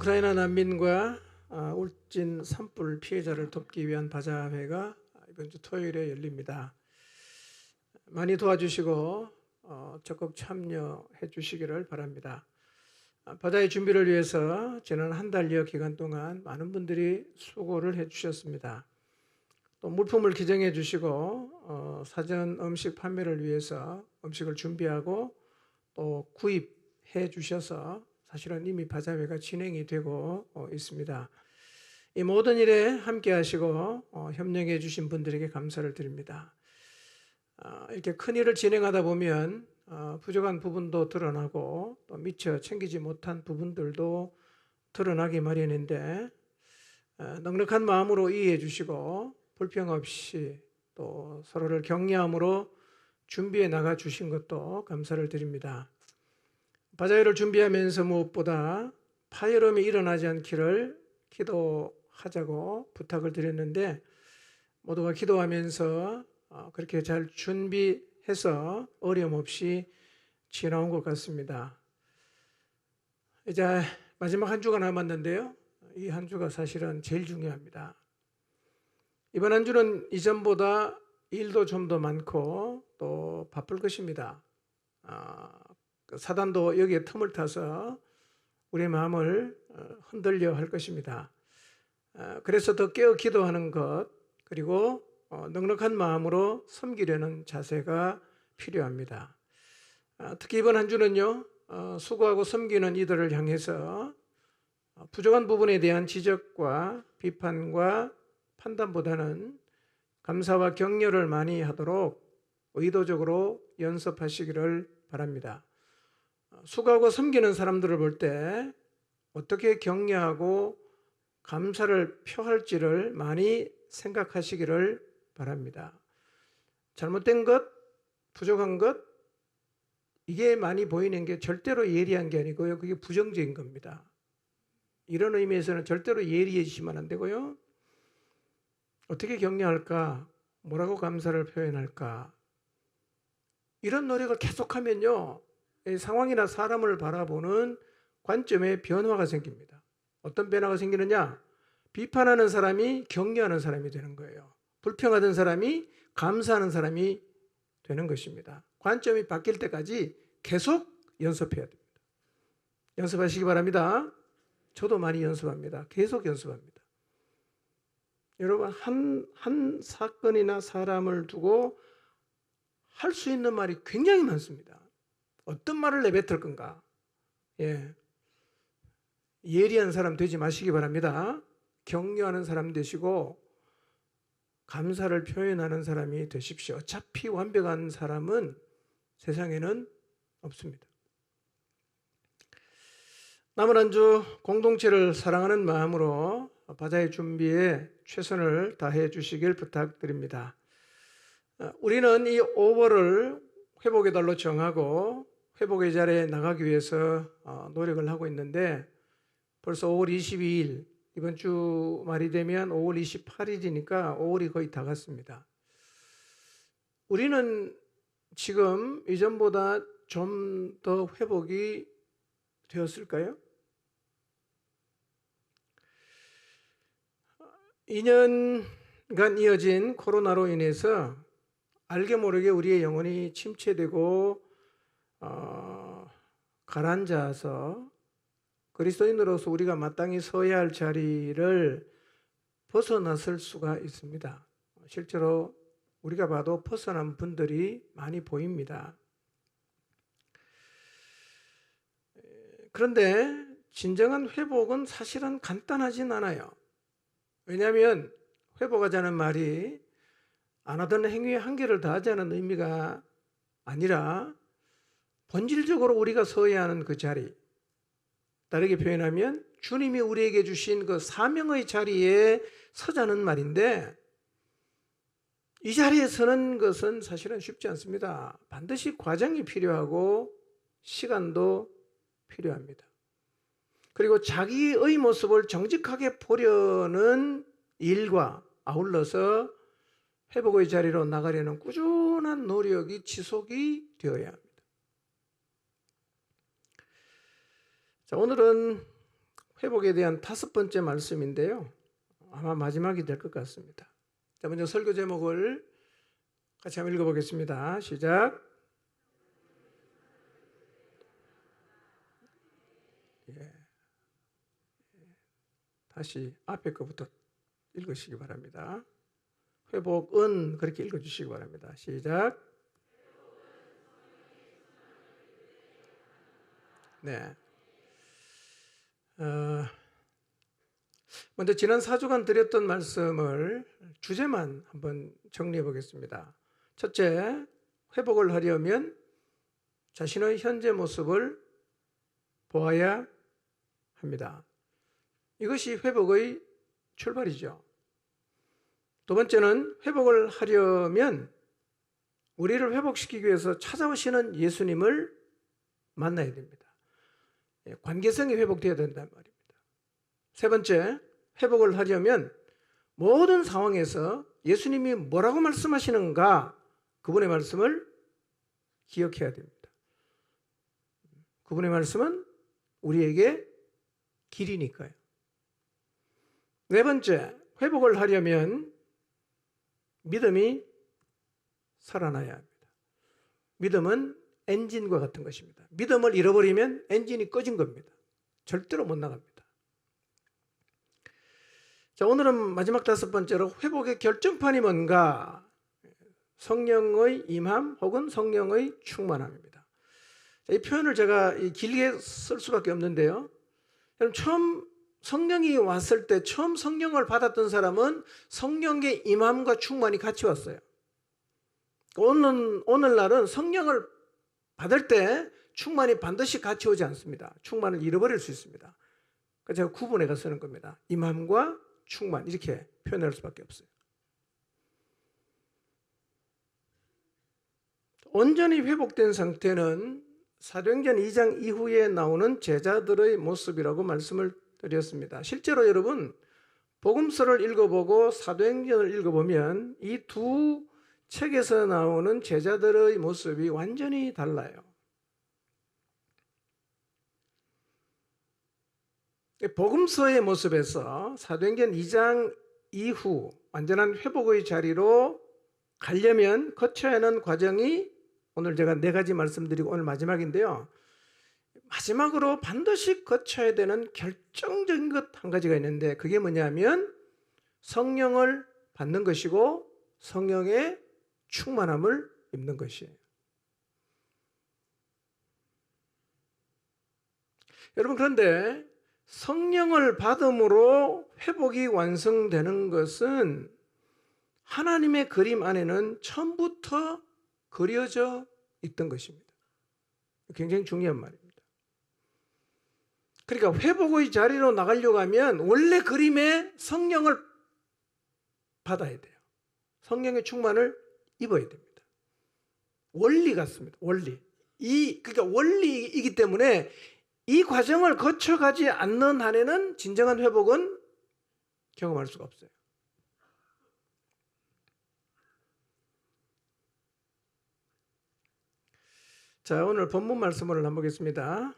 우크라이나 난민과 울진 산불 피해자를 돕기 위한 바자회가 이번 주 토요일에 열립니다. 많이 도와주시고 적극 참여해 주시기를 바랍니다. 바자회 준비를 위해서 지난 한 달여 기간 동안 많은 분들이 수고를 해 주셨습니다. 또 물품을 기증해 주시고 사전 음식 판매를 위해서 음식을 준비하고 또 구입해 주셔서 사실은 이미 바자회가 진행이 되고 있습니다. 이 모든 일에 함께 하시고 협력해 주신 분들에게 감사를 드립니다. 이렇게 큰 일을 진행하다 보면 부족한 부분도 드러나고 또 미처 챙기지 못한 부분들도 드러나기 마련인데 넉넉한 마음으로 이해해 주시고 불평 없이 또 서로를 격려함으로 준비해 나가 주신 것도 감사를 드립니다. 바자회를 준비하면서 무엇보다 파열음이 일어나지 않기를 기도하자고 부탁을 드렸는데 모두가 기도하면서 그렇게 잘 준비해서 어려움 없이 지나온 것 같습니다. 이제 마지막 한 주가 남았는데요. 이 한 주가 사실은 제일 중요합니다. 이번 한 주는 이전보다 일도 좀 더 많고 또 바쁠 것입니다. 사단도 여기에 틈을 타서 우리의 마음을 흔들려 할 것입니다. 그래서 더 깨어 기도하는 것 그리고 넉넉한 마음으로 섬기려는 자세가 필요합니다. 특히 이번 한 주는요, 수고하고 섬기는 이들을 향해서 부족한 부분에 대한 지적과 비판과 판단보다는 감사와 격려를 많이 하도록 의도적으로 연습하시기를 바랍니다. 수고하고 섬기는 사람들을 볼 때 어떻게 격려하고 감사를 표할지를 많이 생각하시기를 바랍니다. 잘못된 것, 부족한 것, 이게 많이 보이는 게 절대로 예리한 게 아니고요. 그게 부정적인 겁니다. 이런 의미에서는 절대로 예리해지시면 안 되고요. 어떻게 격려할까? 뭐라고 감사를 표현할까? 이런 노력을 계속하면요. 상황이나 사람을 바라보는 관점에 변화가 생깁니다. 어떤 변화가 생기느냐? 비판하는 사람이 격려하는 사람이 되는 거예요. 불평하던 사람이 감사하는 사람이 되는 것입니다. 관점이 바뀔 때까지 계속 연습해야 됩니다. 연습하시기 바랍니다. 저도 많이 연습합니다. 계속 연습합니다. 여러분, 한 사건이나 사람을 두고 할 수 있는 말이 굉장히 많습니다. 어떤 말을 내뱉을 건가? 예리한 사람 되지 마시기 바랍니다. 격려하는 사람 되시고 감사를 표현하는 사람이 되십시오. 어차피 완벽한 사람은 세상에는 없습니다. 남은 한 주 공동체를 사랑하는 마음으로 바자회 준비에 최선을 다해 주시길 부탁드립니다. 우리는 이 5월을 회복의 달로 정하고 회복의 자리에 나가기 위해서 노력을 하고 있는데 벌써 5월 22일 이번 주 말이 되면 5월 28일이니까 5월이 거의 다 갔습니다. 우리는 지금 이전보다 좀 더 회복이 되었을까요? 2년간 이어진 코로나로 인해서 알게 모르게 우리의 영혼이 침체되고 가라앉아서 그리스도인으로서 우리가 마땅히 서야 할 자리를 벗어났을 수가 있습니다. 실제로 우리가 봐도 벗어난 분들이 많이 보입니다. 그런데 진정한 회복은 사실은 간단하진 않아요. 왜냐하면 회복하자는 말이 안 하던 행위에 한계를 다하자는 의미가 아니라 본질적으로 우리가 서야 하는 그 자리, 다르게 표현하면 주님이 우리에게 주신 그 사명의 자리에 서자는 말인데 이 자리에 서는 것은 사실은 쉽지 않습니다. 반드시 과정이 필요하고 시간도 필요합니다. 그리고 자기의 모습을 정직하게 보려는 일과 아울러서 회복의 자리로 나가려는 꾸준한 노력이 지속이 되어야 합니다. 자, 오늘은 회복에 대한 5번째 말씀인데요. 아마 마지막이 될 것 같습니다. 자, 먼저 설교 제목을 같이 한번 읽어보겠습니다. 시작. 다시 앞에 거부터 읽으시기 바랍니다. 회복은 그렇게 읽어주시기 바랍니다. 시작. 네. 먼저 지난 4주간 드렸던 말씀을 주제만 한번 정리해 보겠습니다. 첫째, 회복을 하려면 자신의 현재 모습을 보아야 합니다. 이것이 회복의 출발이죠. 두 번째는 회복을 하려면 우리를 회복시키기 위해서 찾아오시는 예수님을 만나야 됩니다. 관계성이 회복되어야 된단 말입니다. 세 번째, 회복을 하려면 모든 상황에서 예수님이 뭐라고 말씀하시는가 그분의 말씀을 기억해야 됩니다. 그분의 말씀은 우리에게 길이니까요. 네 번째, 회복을 하려면 믿음이 살아나야 합니다. 믿음은 엔진과 같은 것입니다. 믿음을 잃어버리면 엔진이 꺼진 겁니다. 절대로 못 나갑니다. 자, 오늘은 마지막 5번째로 회복의 결정판이 뭔가? 성령의 임함 혹은 성령의 충만함입니다. 자, 이 표현을 제가 길게 쓸 수밖에 없는데요. 여러분, 처음 성령이 왔을 때 처음 성령을 받았던 사람은 성령의 임함과 충만이 같이 왔어요. 오늘날은 성령을 받을 때 충만이 반드시 같이 오지 않습니다. 충만을 잃어버릴 수 있습니다. 그래서 제가 구분해서 쓰는 겁니다. 임함과 충만, 이렇게 표현할 수밖에 없어요. 온전히 회복된 상태는 사도행전 2장 이후에 나오는 제자들의 모습이라고 말씀을 드렸습니다. 실제로 여러분, 복음서를 읽어보고 사도행전을 읽어보면 이 두 책에서 나오는 제자들의 모습이 완전히 달라요. 복음서의 모습에서 사도행전 2장 이후 완전한 회복의 자리로 가려면 거쳐야 하는 과정이 오늘 제가 4가지 말씀드리고 오늘 마지막인데요. 마지막으로 반드시 거쳐야 되는 결정적인 것 한 가지가 있는데 그게 뭐냐면 성령을 받는 것이고 성령의 충만함을 입는 것이에요. 여러분, 그런데 성령을 받음으로 회복이 완성되는 것은 하나님의 그림 안에는 처음부터 그려져 있던 것입니다. 굉장히 중요한 말입니다. 그러니까 회복의 자리로 나가려고 하면 원래 그림에 성령을 받아야 돼요. 성령의 충만을 입어야 됩니다. 원리 같습니다. 원리. 그러니까 원리이기 때문에 이 과정을 거쳐가지 않는 한에는 진정한 회복은 경험할 수가 없어요. 자, 오늘 본문 말씀을 한번 보겠습니다.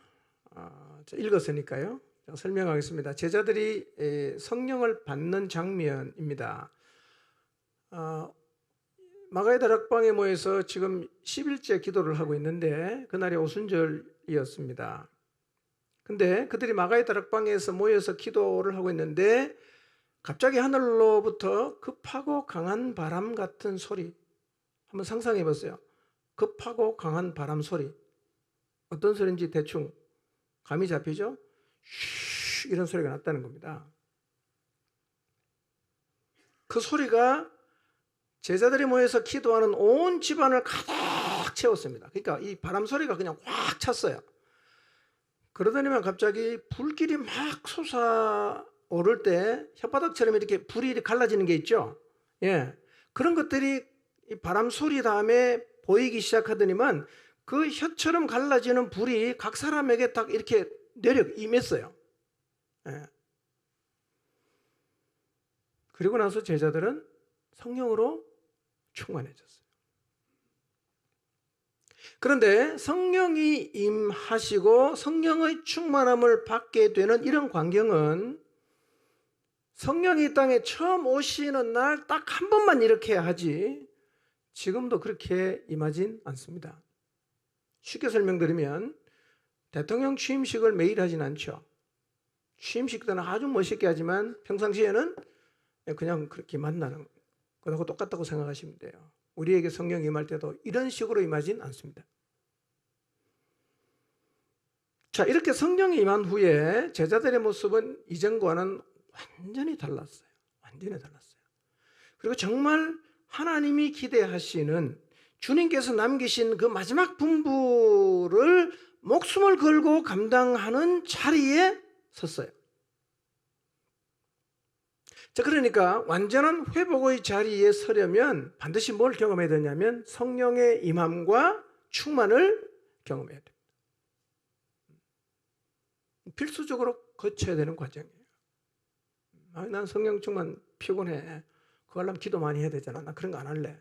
읽었으니까요. 설명하겠습니다. 제자들이 성령을 받는 장면입니다. 마가의 다락방에 모여서 지금 10일째 기도를 하고 있는데 그날이 오순절이었습니다. 근데 그들이 마가의 다락방에서 모여서 기도를 하고 있는데 갑자기 하늘로부터 급하고 강한 바람 같은 소리, 한번 상상해 보세요. 급하고 강한 바람 소리, 어떤 소리인지 대충 감이 잡히죠? 슈, 이런 소리가 났다는 겁니다. 그 소리가 제자들이 모여서 기도하는 온 집안을 가득 채웠습니다. 그러니까 이 바람 소리가 그냥 확 찼어요. 그러더니만 갑자기 불길이 막 솟아오를 때 혓바닥처럼 이렇게 불이 갈라지는 게 있죠. 예, 그런 것들이 이 바람 소리 다음에 보이기 시작하더니만 그 혀처럼 갈라지는 불이 각 사람에게 딱 이렇게 임했어요. 예. 그리고 나서 제자들은 성령으로 충만해졌어요. 그런데 성령이 임하시고 성령의 충만함을 받게 되는 이런 광경은 성령이 이 땅에 처음 오시는 날 딱 한 번만 이렇게 하지 지금도 그렇게 임하진 않습니다. 쉽게 설명드리면 대통령 취임식을 매일 하진 않죠. 취임식 때는 아주 멋있게 하지만 평상시에는 그냥 그렇게 만나는 것하고 똑같다고 생각하시면 돼요. 우리에게 성령이 임할 때도 이런 식으로 임하진 않습니다. 자, 이렇게 성령이 임한 후에 제자들의 모습은 이전과는 완전히 달랐어요. 완전히 달랐어요. 그리고 정말 하나님이 기대하시는 주님께서 남기신 그 마지막 분부를 목숨을 걸고 감당하는 자리에 섰어요. 자, 그러니까 완전한 회복의 자리에 서려면 반드시 뭘 경험해야 되냐면 성령의 임함과 충만을 경험해야 됩니다. 필수적으로 거쳐야 되는 과정이에요. 난 성령 충만 피곤해. 그거 하려면 기도 많이 해야 되잖아. 나 그런 거 안 할래.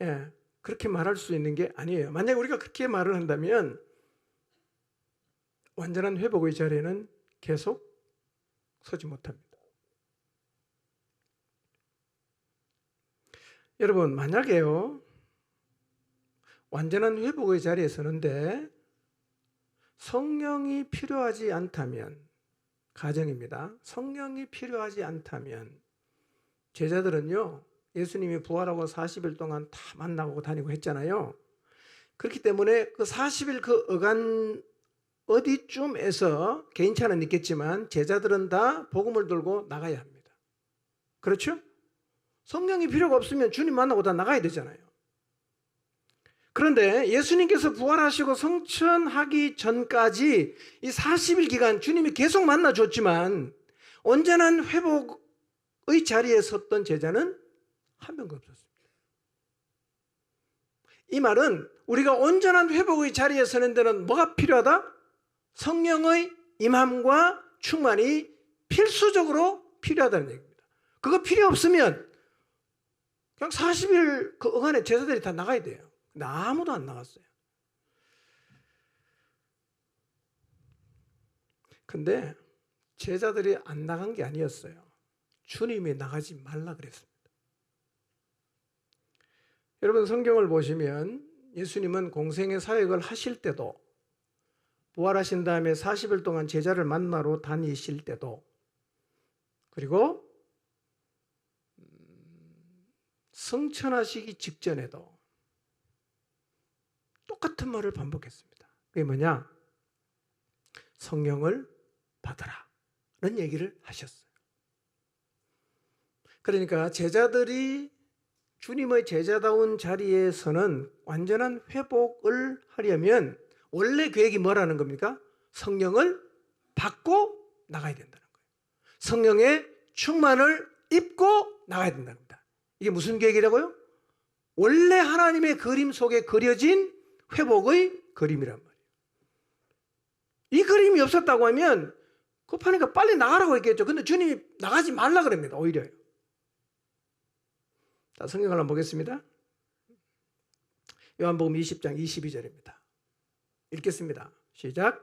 예, 그렇게 말할 수 있는 게 아니에요. 만약에 우리가 그렇게 말을 한다면 완전한 회복의 자리에는 계속 서지 못합니다. 여러분, 만약에요 완전한 회복의 자리에 서는데 성령이 필요하지 않다면, 가정입니다. 성령이 필요하지 않다면 제자들은요 예수님이 부활하고 40일 동안 다 만나고 다니고 했잖아요. 그렇기 때문에 그 40일 그 어간 어디쯤에서 개인차는 있겠지만 제자들은 다 복음을 들고 나가야 합니다. 그렇죠? 성령이 필요가 없으면 주님 만나고 다 나가야 되잖아요. 그런데 예수님께서 부활하시고 성천하기 전까지 이 40일 기간 주님이 계속 만나줬지만 온전한 회복의 자리에 섰던 제자는 한 명도 없었습니다. 이 말은 우리가 온전한 회복의 자리에 서는 데는 뭐가 필요하다? 성령의 임함과 충만이 필수적으로 필요하다는 얘기입니다. 그거 필요 없으면 그냥 40일 그 어간에 제자들이 다 나가야 돼요. 근데 아무도 안 나갔어요. 근데 제자들이 안 나간 게 아니었어요. 주님이 나가지 말라 그랬습니다. 여러분 성경을 보시면 예수님은 공생의 사역을 하실 때도 부활하신 다음에 40일 동안 제자를 만나러 다니실 때도 그리고 성천하시기 직전에도 똑같은 말을 반복했습니다. 그게 뭐냐? 성령을 받으라 라는 얘기를 하셨어요. 그러니까 제자들이 주님의 제자다운 자리에서는 완전한 회복을 하려면 원래 계획이 뭐라는 겁니까? 성령을 받고 나가야 된다는 거예요. 성령의 충만을 입고 나가야 된다는 겁니다. 이게 무슨 계획이라고요? 원래 하나님의 그림 속에 그려진 회복의 그림이란 말이에요. 이 그림이 없었다고 하면 급하니까 빨리 나가라고 했겠죠. 근데 주님이 나가지 말라 그럽니다. 오히려요. 자, 성경을 한번 보겠습니다. 요한복음 20장 22절입니다. 읽겠습니다. 시작.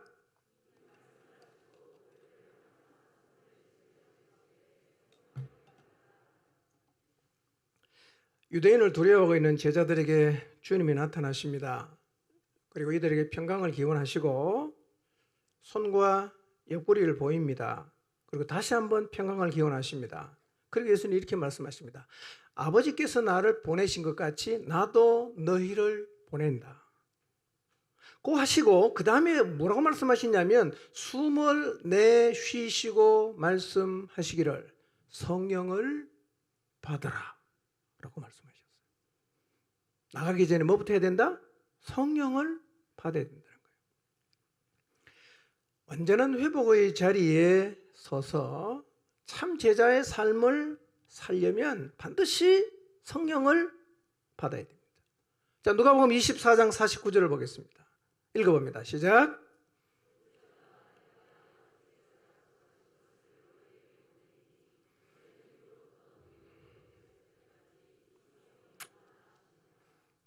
유대인을 두려워하고 있는 제자들에게 주님이 나타나십니다. 그리고 이들에게 평강을 기원하시고 손과 옆구리를 보입니다. 그리고 다시 한번 평강을 기원하십니다. 그리고 예수님이 이렇게 말씀하십니다. 아버지께서 나를 보내신 것 같이 나도 너희를 보낸다. 고 하시고 그 다음에 뭐라고 말씀하시냐면 숨을 내쉬시고 말씀하시기를 성령을 받으라 라고 말씀하셨어요. 나가기 전에 뭐부터 해야 된다? 성령을 받아야 된다는 거예요. 완전한 회복의 자리에 서서 참 제자의 삶을 살려면 반드시 성령을 받아야 됩니다. 자, 누가복음 24장 49절을 보겠습니다. 읽어봅니다. 시작.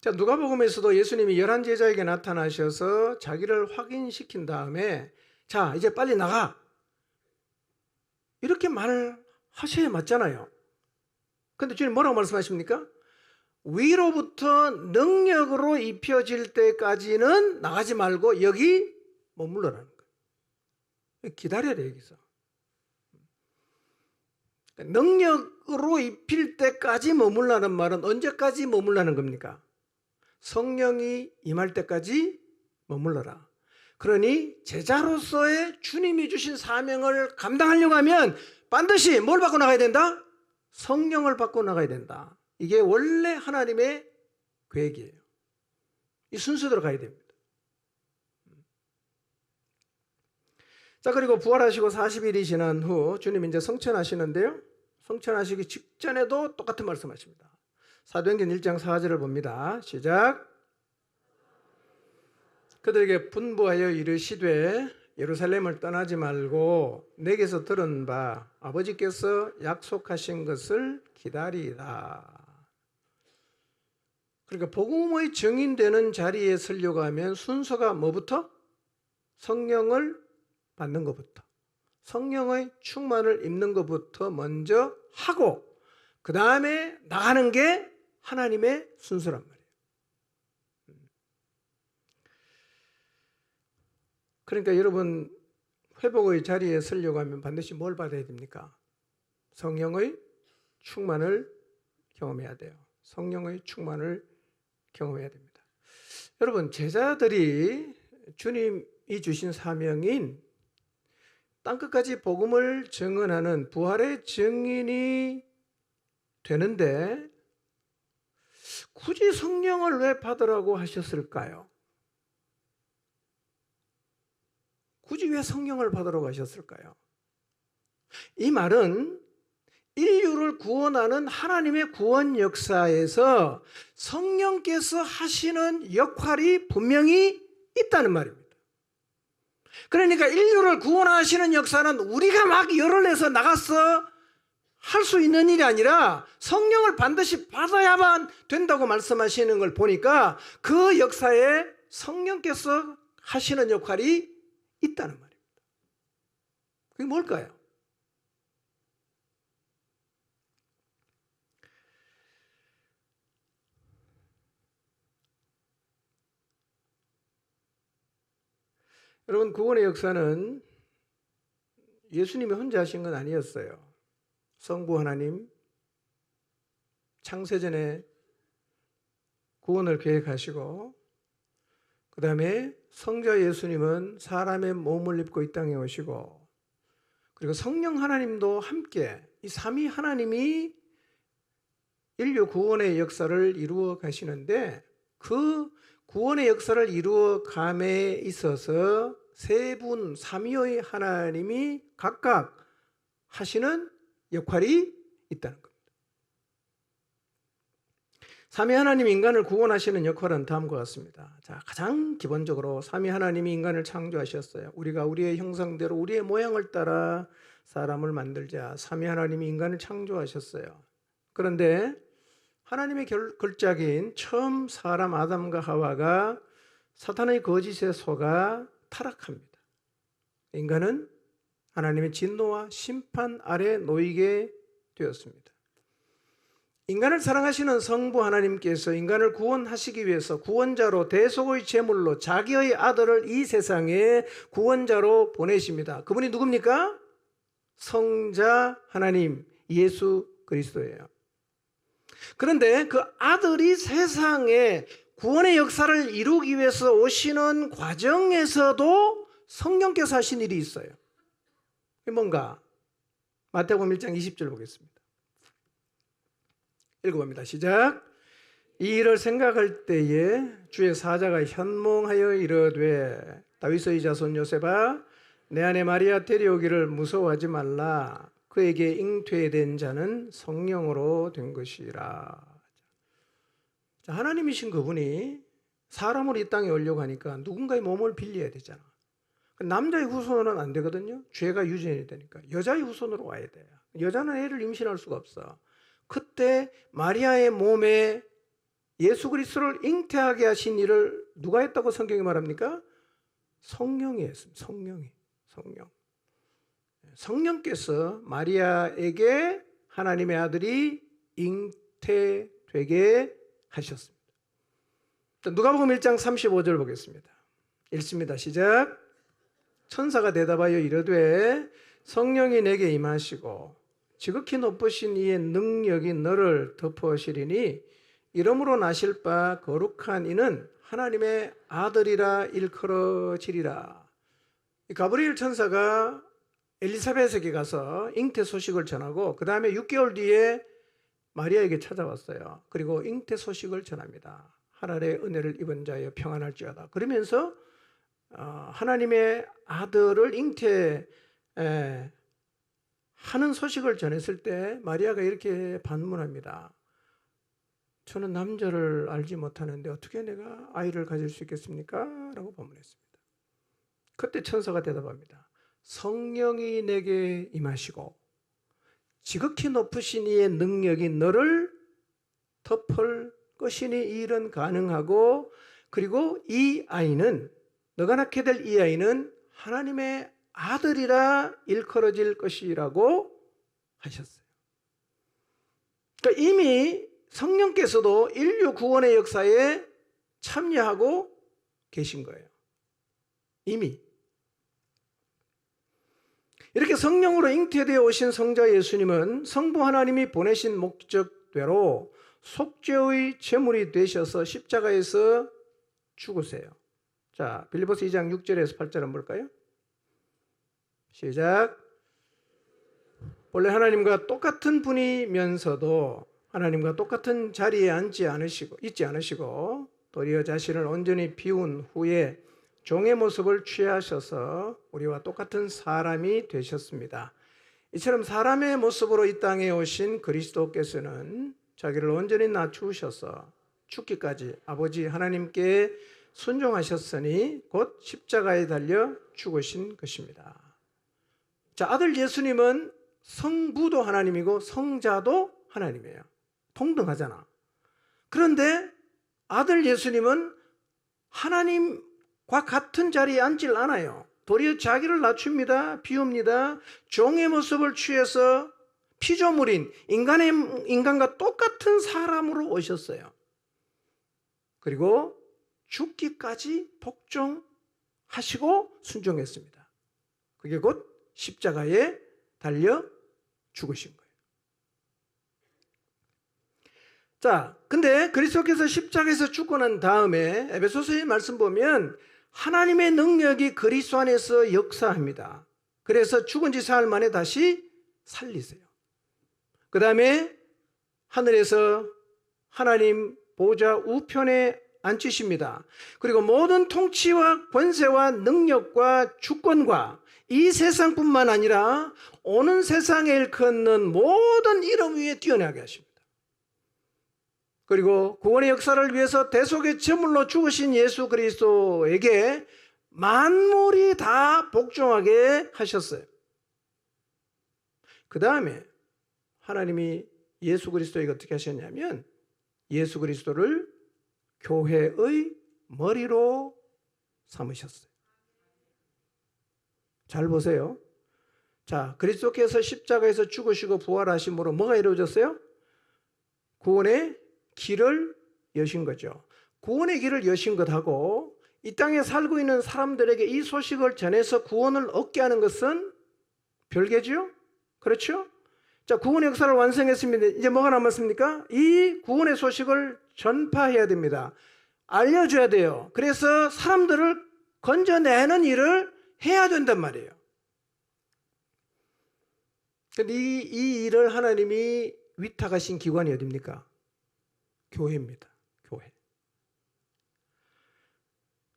자, 누가복음에서도 예수님이 11 제자에게 나타나셔서 자기를 확인시킨 다음에 자, 이제 빨리 나가. 이렇게 말을 하셔야 맞잖아요. 근데 주님 뭐라고 말씀하십니까? 위로부터 능력으로 입혀질 때까지는 나가지 말고 여기 머물러라는 거예요. 기다려야 돼, 여기서. 능력으로 입힐 때까지 머물라는 말은 언제까지 머물라는 겁니까? 성령이 임할 때까지 머물러라. 그러니 제자로서의 주님이 주신 사명을 감당하려고 하면 반드시 뭘 받고 나가야 된다? 성령을 받고 나가야 된다. 이게 원래 하나님의 계획이에요. 이 순서대로 가야 됩니다. 자, 그리고 부활하시고 40일이 지난 후 주님 이제 성천하시는데요. 성천하시기 직전에도 똑같은 말씀하십니다. 사도행전 1장 4절을 봅니다. 시작. 그들에게 분부하여 이르시되 예루살렘을 떠나지 말고 내게서 들은 바 아버지께서 약속하신 것을 기다리라. 그러니까 복음의 증인되는 자리에 서려고 하면 순서가 뭐부터? 성령을 받는 것부터, 성령의 충만을 입는 것부터 먼저 하고 그 다음에 나가는 게 하나님의 순서란 말이에요. 그러니까 여러분 회복의 자리에 서려고 하면 반드시 뭘 받아야 됩니까? 성령의 충만을 경험해야 돼요. 성령의 충만을 경험해야 됩니다. 여러분, 제자들이 주님이 주신 사명인 땅끝까지 복음을 증언하는 부활의 증인이 되는데 굳이 성령을 왜 받으라고 하셨을까요? 굳이 왜 성령을 받으라고 하셨을까요? 이 말은 인류를 구원하는 하나님의 구원 역사에서 성령께서 하시는 역할이 분명히 있다는 말입니다. 그러니까 인류를 구원하시는 역사는 우리가 막 열을 내서 나가서 할 수 있는 일이 아니라 성령을 반드시 받아야만 된다고 말씀하시는 걸 보니까 그 역사에 성령께서 하시는 역할이 있다는 말입니다. 그게 뭘까요? 여러분, 구원의 역사는 예수님이 혼자 하신 건 아니었어요. 성부 하나님, 창세전에 구원을 계획하시고 그 다음에 성자 예수님은 사람의 몸을 입고 이 땅에 오시고 그리고 성령 하나님도 함께 이 삼위 하나님이 인류 구원의 역사를 이루어 가시는데 그 구원의 역사를 이루어 감에 있어서 세 분 삼위의 하나님이 각각 하시는 역할이 있다는 겁니다. 삼위 하나님이 인간을 구원하시는 역할은 다음과 같습니다. 자, 가장 기본적으로 삼위 하나님이 인간을 창조하셨어요. 우리가 우리의 형상대로 우리의 모양을 따라 사람을 만들자. 삼위 하나님이 인간을 창조하셨어요. 그런데 하나님의 걸작인 처음 사람 아담과 하와가 사탄의 거짓에 속아 타락합니다. 인간은 하나님의 진노와 심판 아래 놓이게 되었습니다. 인간을 사랑하시는 성부 하나님께서 인간을 구원하시기 위해서 구원자로 대속의 제물로 자기의 아들을 이 세상에 구원자로 보내십니다. 그분이 누굽니까? 성자 하나님 예수 그리스도예요. 그런데 그 아들이 세상에 구원의 역사를 이루기 위해서 오시는 과정에서도 성령께서 하신 일이 있어요. 그게 뭔가? 마태복음 1장 20절 보겠습니다. 읽어봅니다. 시작. 이 일을 생각할 때에 주의 사자가 현몽하여 이르되 다윗의 자손 요셉아 내 아내 마리아 데려오기를 무서워하지 말라. 그에게 잉태된 자는 성령으로 된 것이라. 자, 하나님이신 그분이 사람으로 이 땅에 오려고 하니까 누군가의 몸을 빌려야 되잖아. 남자의 후손은 안 되거든요. 죄가 유전이 되니까 여자의 후손으로 와야 돼요. 여자는 애를 임신할 수가 없어. 그때 마리아의 몸에 예수 그리스도를 잉태하게 하신 일을 누가 했다고 성경이 말합니까? 성령이 했습니다. 성령. 성령께서 마리아에게 하나님의 아들이 잉태되게 하셨습니다. 누가복음 1장 35절 보겠습니다. 읽습니다. 시작. 천사가 대답하여 이르되 성령이 내게 임하시고 지극히 높으신 이의 능력이 너를 덮으시리니 이름으로 나실 바 거룩한 이는 하나님의 아들이라 일컬어지리라. 가브리엘 천사가 엘리사벳에게 가서 잉태 소식을 전하고 그 다음에 6개월 뒤에 마리아에게 찾아왔어요. 그리고 잉태 소식을 전합니다. 하늘의 은혜를 입은 자여 평안할지어다. 그러면서 하나님의 아들을 잉태하는 소식을 전했을 때 마리아가 이렇게 반문합니다. 저는 남자를 알지 못하는데 어떻게 내가 아이를 가질 수 있겠습니까? 라고 반문했습니다. 그때 천사가 대답합니다. 성령이 내게 임하시고 지극히 높으신 이의 능력이 너를 덮을 것이니 이 일은 가능하고 그리고 이 아이는 너가 낳게 될 이 아이는 하나님의 아들이라 일컬어질 것이라고 하셨어요. 그러니까 이미 성령께서도 인류 구원의 역사에 참여하고 계신 거예요. 이미. 이렇게 성령으로 잉태되어 오신 성자 예수님은 성부 하나님이 보내신 목적대로 속죄의 제물이 되셔서 십자가에서 죽으세요. 자, 빌립보서 2장 6절에서 8절 한번 볼까요? 시작. 원래 하나님과 똑같은 분이면서도 하나님과 똑같은 자리에 있지 않으시고 도리어 자신을 온전히 비운 후에 종의 모습을 취하셔서 우리와 똑같은 사람이 되셨습니다. 이처럼 사람의 모습으로 이 땅에 오신 그리스도께서는 자기를 온전히 낮추셔서 죽기까지 아버지 하나님께 순종하셨으니 곧 십자가에 달려 죽으신 것입니다. 자, 아들 예수님은 성부도 하나님이고 성자도 하나님이에요. 동등하잖아. 그런데 아들 예수님은 하나님과 같은 자리에 앉질 않아요. 도리어 자기를 낮춥니다. 비웁니다. 종의 모습을 취해서 피조물인 인간과 똑같은 사람으로 오셨어요. 그리고 죽기까지 복종하시고 순종했습니다. 그게 곧 십자가에 달려 죽으신 거예요. 자, 근데 그리스도께서 십자가에서 죽고 난 다음에 에베소서의 말씀 보면 하나님의 능력이 그리스도 안에서 역사합니다. 그래서 죽은 지 사흘 만에 다시 살리세요. 그 다음에 하늘에서 하나님 보좌 우편에 앉히십니다. 그리고 모든 통치와 권세와 능력과 주권과 이 세상뿐만 아니라 오는 세상에 일컫는 모든 이름 위에 뛰어나게 하십니다. 그리고 구원의 역사를 위해서 대속의 제물로 죽으신 예수 그리스도에게 만물이 다 복종하게 하셨어요. 그 다음에 하나님이 예수 그리스도에게 어떻게 하셨냐면 예수 그리스도를 교회의 머리로 삼으셨어요. 잘 보세요. 자, 그리스도께서 십자가에서 죽으시고 부활하심으로 뭐가 이루어졌어요? 구원의 길을 여신 거죠. 구원의 길을 여신 것하고 이 땅에 살고 있는 사람들에게 이 소식을 전해서 구원을 얻게 하는 것은 별개죠? 그렇죠? 자, 구원의 역사를 완성했습니다. 이제 뭐가 남았습니까? 이 구원의 소식을 전파해야 됩니다. 알려줘야 돼요. 그래서 사람들을 건져내는 일을 해야 된단 말이에요. 근데 이 일을 하나님이 위탁하신 기관이 어디입니까? 교회입니다. 교회.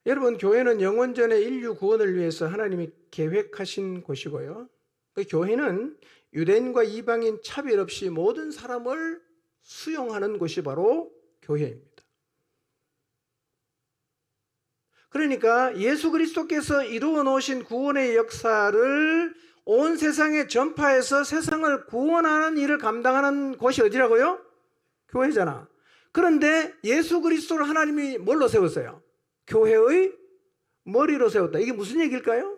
여러분, 교회는 영원전의 인류 구원을 위해서 하나님이 계획하신 곳이고요. 그 교회는 유대인과 이방인 차별 없이 모든 사람을 수용하는 곳이 바로 교회입니다. 그러니까 예수 그리스도께서 이루어 놓으신 구원의 역사를 온 세상에 전파해서 세상을 구원하는 일을 감당하는 곳이 어디라고요? 교회잖아. 그런데 예수 그리스도를 하나님이 뭘로 세웠어요? 교회의 머리로 세웠다. 이게 무슨 얘기일까요?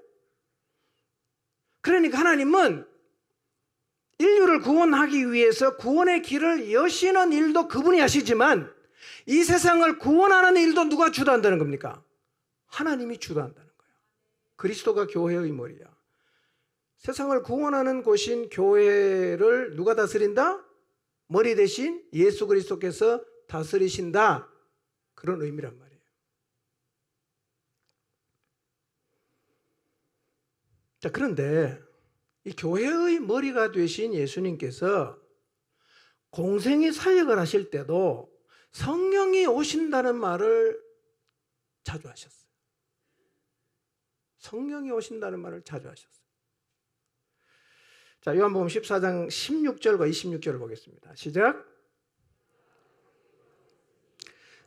그러니까 하나님은 인류를 구원하기 위해서 구원의 길을 여시는 일도 그분이 하시지만 이 세상을 구원하는 일도 누가 주도한다는 겁니까? 하나님이 주도한다는 거예요. 그리스도가 교회의 머리야. 세상을 구원하는 곳인 교회를 누가 다스린다? 머리 대신 예수 그리스도께서 다스리신다. 그런 의미란 말이에요. 자, 그런데 이 교회의 머리가 되신 예수님께서 공생의 사역을 하실 때도 성령이 오신다는 말을 자주 하셨어요. 성령이 오신다는 말을 자주 하셨어요. 자, 요한복음 14장 16절과 26절을 보겠습니다. 시작.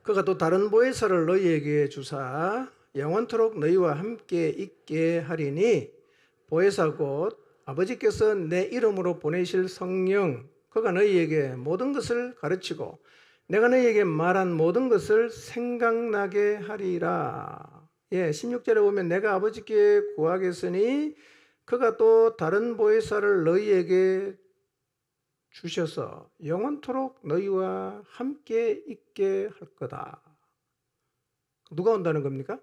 그가 또 다른 보혜사를 너희에게 주사 영원토록 너희와 함께 있게 하리니 보혜사 곧 아버지께서 내 이름으로 보내실 성령, 그가 너희에게 모든 것을 가르치고 내가 너희에게 말한 모든 것을 생각나게 하리라. 16절에 보면 내가 아버지께 구하겠으니 그가 또 다른 보혜사를 너희에게 주셔서 영원토록 너희와 함께 있게 할 거다. 누가 온다는 겁니까?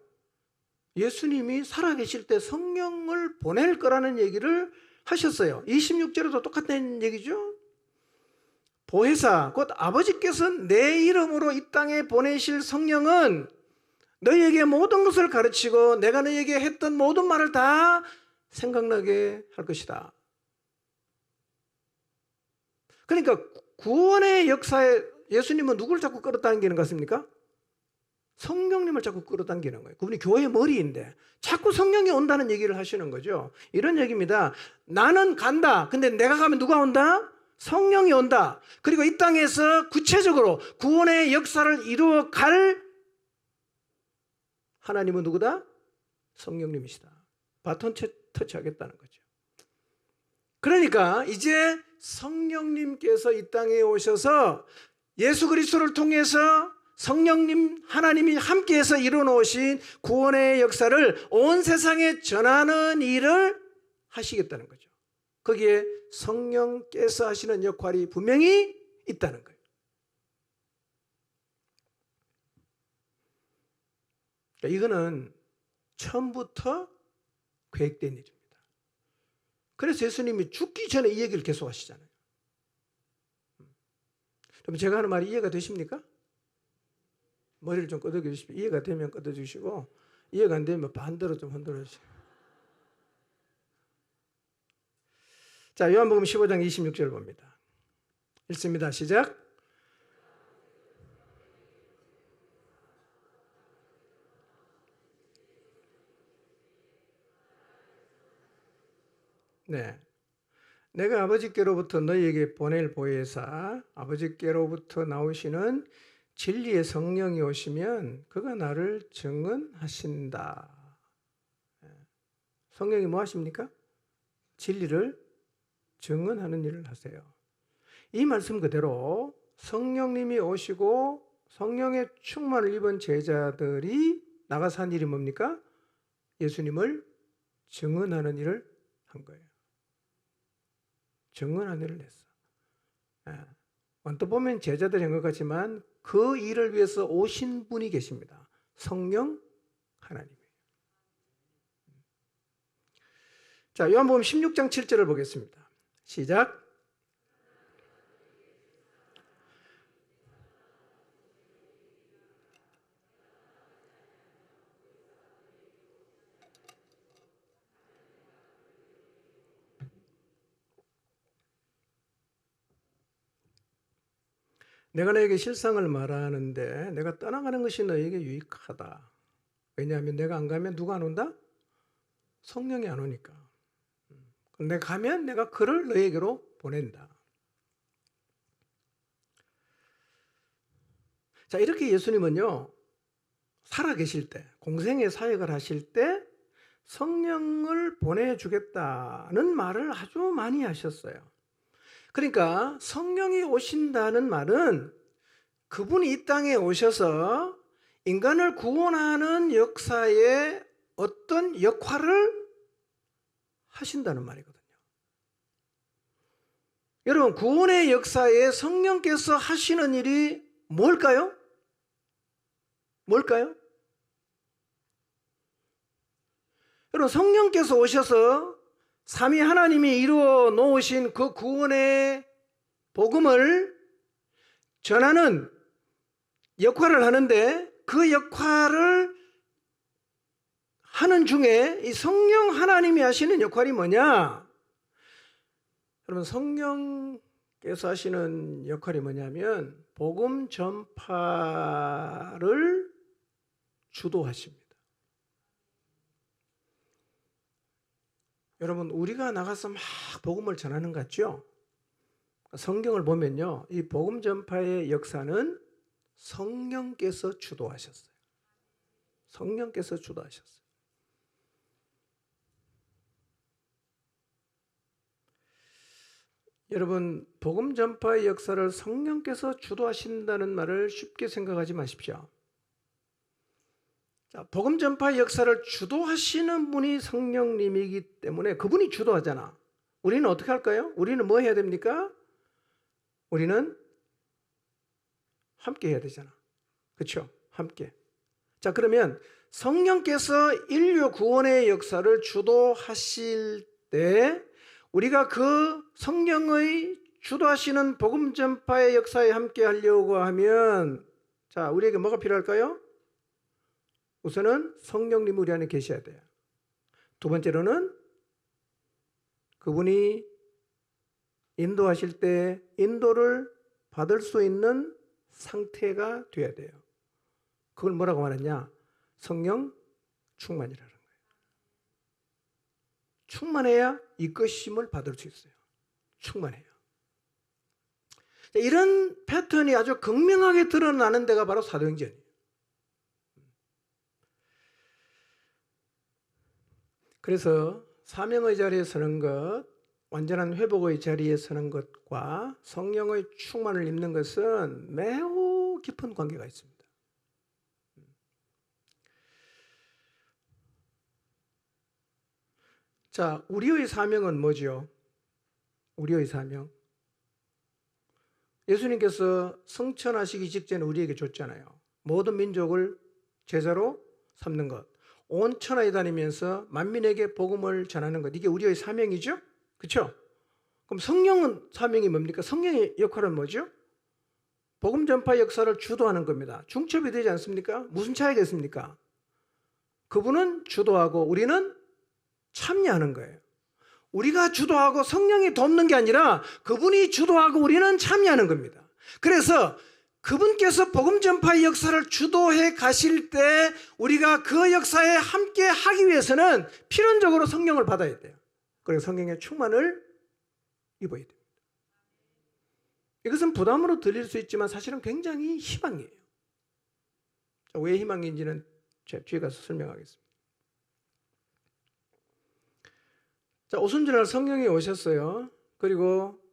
예수님이 살아계실 때 성령을 보낼 거라는 얘기를 하셨어요. 26절에도 똑같은 얘기죠. 보혜사, 곧 아버지께서 내 이름으로 이 땅에 보내실 성령은 너희에게 모든 것을 가르치고 내가 너희에게 했던 모든 말을 다 생각나게 할 것이다. 그러니까 구원의 역사에 예수님은 누구를 자꾸 끌어당기는 것 같습니까? 성령님을 자꾸 끌어당기는 거예요. 그분이 교회의 머리인데 자꾸 성령이 온다는 얘기를 하시는 거죠. 이런 얘기입니다. 나는 간다. 근데 내가 가면 누가 온다? 성령이 온다. 그리고 이 땅에서 구체적으로 구원의 역사를 이루어 갈 하나님은 누구다? 성령님이시다. 바톤 터치하겠다는 거죠. 그러니까 이제 성령님께서 이 땅에 오셔서 예수 그리스도를 통해서 성령님 하나님이 함께해서 이루어놓으신 구원의 역사를 온 세상에 전하는 일을 하시겠다는 거죠. 거기에 성령께서 하시는 역할이 분명히 있다는 거예요. 그러니까 이거는 처음부터 계획된 일입니다. 그래서 예수님이 죽기 전에 이 얘기를 계속 하시잖아요. 그럼 제가 하는 말이 이해가 되십니까? 머리를 좀 끄덕여 주십시오. 이해가 되면 끄덕여 주시고 이해가 안 되면 반대로 좀 흔들어 주세요. 자, 요한복음 15장 26절 봅니다. 읽습니다. 시작. 네. 내가 아버지께로부터 너희에게 보낼 보혜사 아버지께로부터 나오시는 진리의 성령이 오시면 그가 나를 증언하신다. 성령이 뭐 하십니까? 진리를 증언하는 일을 하세요. 이 말씀 그대로 성령님이 오시고 성령의 충만을 입은 제자들이 나가서 한 일이 뭡니까? 예수님을 증언하는 일을 한 거예요. 증언하는 일을 했어. 언뜻 보면 제자들이 한 것 같지만 그 일을 위해서 오신 분이 계십니다. 성령 하나님이에요. 자, 요한복음 16장 7절을 보겠습니다. 시작. 내가 너에게 실상을 말하는데 내가 떠나가는 것이 너에게 유익하다. 왜냐하면 내가 안 가면 누가 안 온다? 성령이 안 오니까. 내가 가면 내가 그를 너에게로 보낸다. 자, 이렇게 예수님은요, 살아계실 때, 공생의 사역을 하실 때 성령을 보내주겠다는 말을 아주 많이 하셨어요. 그러니까 성령이 오신다는 말은 그분이 이 땅에 오셔서 인간을 구원하는 역사에 어떤 역할을 하신다는 말이거든요. 여러분, 구원의 역사에 성령께서 하시는 일이 뭘까요? 뭘까요? 여러분, 성령께서 오셔서 삼위 하나님이 이루어 놓으신 그 구원의 복음을 전하는 역할을 하는데, 그 역할을 하는 중에 이 성령 하나님이 하시는 역할이 뭐냐? 여러분, 성령께서 하시는 역할이 뭐냐면 복음 전파를 주도하십니다. 여러분, 우리가 나가서 막 복음을 전하는 것 같죠? 성경을 보면요, 이 복음 전파의 역사는 성령께서 주도하셨어요. 성령께서 주도하셨어요. 여러분, 복음 전파의 역사를 성령께서 주도하신다는 말을 쉽게 생각하지 마십시오. 자, 복음 전파의 역사를 주도하시는 분이 성령님이기 때문에 그분이 주도하잖아. 우리는 어떻게 할까요? 우리는 뭐 해야 됩니까? 우리는 함께 해야 되잖아. 그렇죠? 함께. 자, 그러면 성령께서 인류 구원의 역사를 주도하실 때 우리가 그 성령의 주도하시는 복음 전파의 역사에 함께 하려고 하면, 자, 우리에게 뭐가 필요할까요? 우선은 성령님이 우리 안에 계셔야 돼요. 두 번째로는 그분이 인도하실 때 인도를 받을 수 있는 상태가 돼야 돼요. 그걸 뭐라고 말하냐? 성령 충만이라는 거예요. 충만해야 이끄심을 받을 수 있어요. 충만해요. 이런 패턴이 아주 극명하게 드러나는 데가 바로 사도행전이에요. 그래서 사명의 자리에 서는 것, 완전한 회복의 자리에 서는 것과 성령의 충만을 입는 것은 매우 깊은 관계가 있습니다. 자, 우리의 사명은 뭐죠? 우리의 사명. 예수님께서 성천하시기 직전에 우리에게 줬잖아요. 모든 민족을 제자로 삼는 것. 온 천하에 다니면서 만민에게 복음을 전하는 것. 이게 우리의 사명이죠? 그렇죠? 그럼 성령은 사명이 뭡니까? 성령의 역할은 뭐죠? 복음 전파 역사를 주도하는 겁니다. 중첩이 되지 않습니까? 무슨 차이가 있습니까? 그분은 주도하고 우리는 참여하는 거예요. 우리가 주도하고 성령이 돕는 게 아니라 그분이 주도하고 우리는 참여하는 겁니다. 그래서 그분께서 복음 전파의 역사를 주도해 가실 때 우리가 그 역사에 함께 하기 위해서는 필연적으로 성령을 받아야 돼요. 그래서 성령의 충만을 입어야 됩니다. 이것은 부담으로 들릴 수 있지만 사실은 굉장히 희망이에요. 왜 희망인지는 제가 뒤에 가서 설명하겠습니다. 자, 오순절날 성령이 오셨어요. 그리고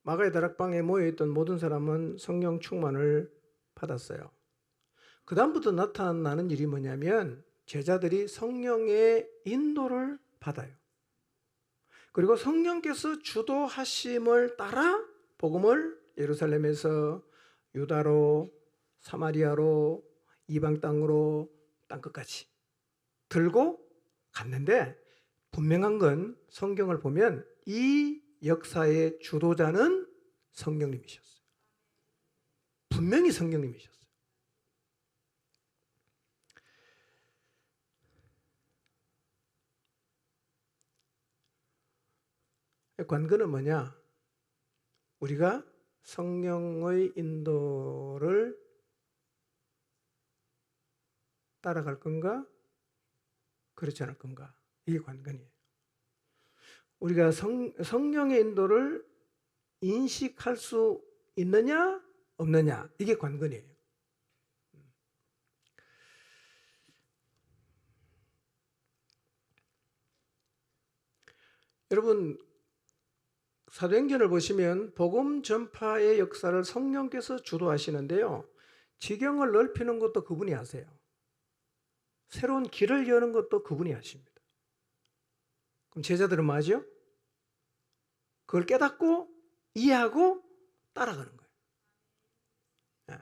마가의 다락방에 모여있던 모든 사람은 성령 충만을 받았어요. 그 다음부터 나타나는 일이 뭐냐면 제자들이 성령의 인도를 받아요. 그리고 성령께서 주도하심을 따라 복음을 예루살렘에서 유다로, 사마리아로, 이방 땅으로, 땅끝까지 들고 갔는데, 분명한 건 성경을 보면 이 역사의 주도자는 성령님이셨어요. 분명히 성령님이셨어요. 관건은 뭐냐? 우리가 성령의 인도를 따라갈 건가? 그렇지 않을 건가? 이게 관건이에요. 우리가 성령의 인도를 인식할 수 있느냐 없느냐, 이게 관건이에요. 여러분, 사도행전을 보시면 복음 전파의 역사를 성령께서 주도하시는데요, 지경을 넓히는 것도 그분이 하세요. 새로운 길을 여는 것도 그분이 하십니다. 그럼 제자들은 뭐 하죠? 그걸 깨닫고 이해하고 따라가는 거예요.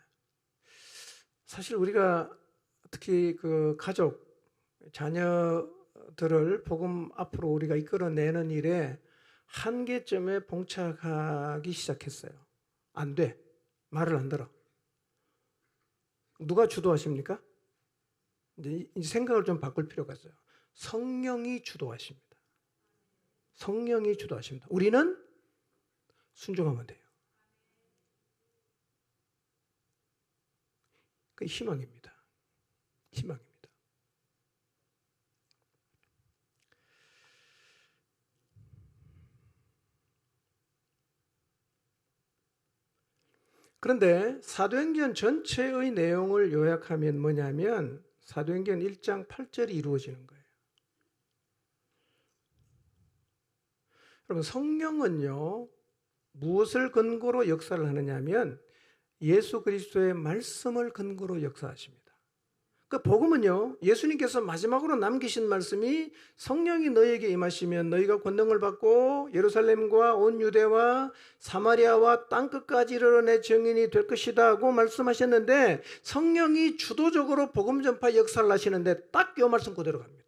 사실 우리가 특히 그 가족, 자녀들을 복음 앞으로 우리가 이끌어내는 일에 한계점에 봉착하기 시작했어요. 안 돼. 말을 안 들어. 누가 주도하십니까? 이제 생각을 좀 바꿀 필요가 있어요. 성령이 주도하십니다. 성령이 주도하십니다. 우리는 순종하면 돼요. 그 희망입니다. 희망입니다. 그런데 사도행전 전체의 내용을 요약하면 뭐냐면 사도행전 1장 8절이 이루어지는 거예요. 여러분, 성령은요, 무엇을 근거로 역사를 하느냐면 예수 그리스도의 말씀을 근거로 역사하십니다. 그 복음은요, 예수님께서 마지막으로 남기신 말씀이 성령이 너희에게 임하시면 너희가 권능을 받고 예루살렘과 온 유대와 사마리아와 땅끝까지 이르러 내 증인이 될 것이다 하고 말씀하셨는데, 성령이 주도적으로 복음 전파 역사를 하시는데 딱 이 말씀 그대로 갑니다.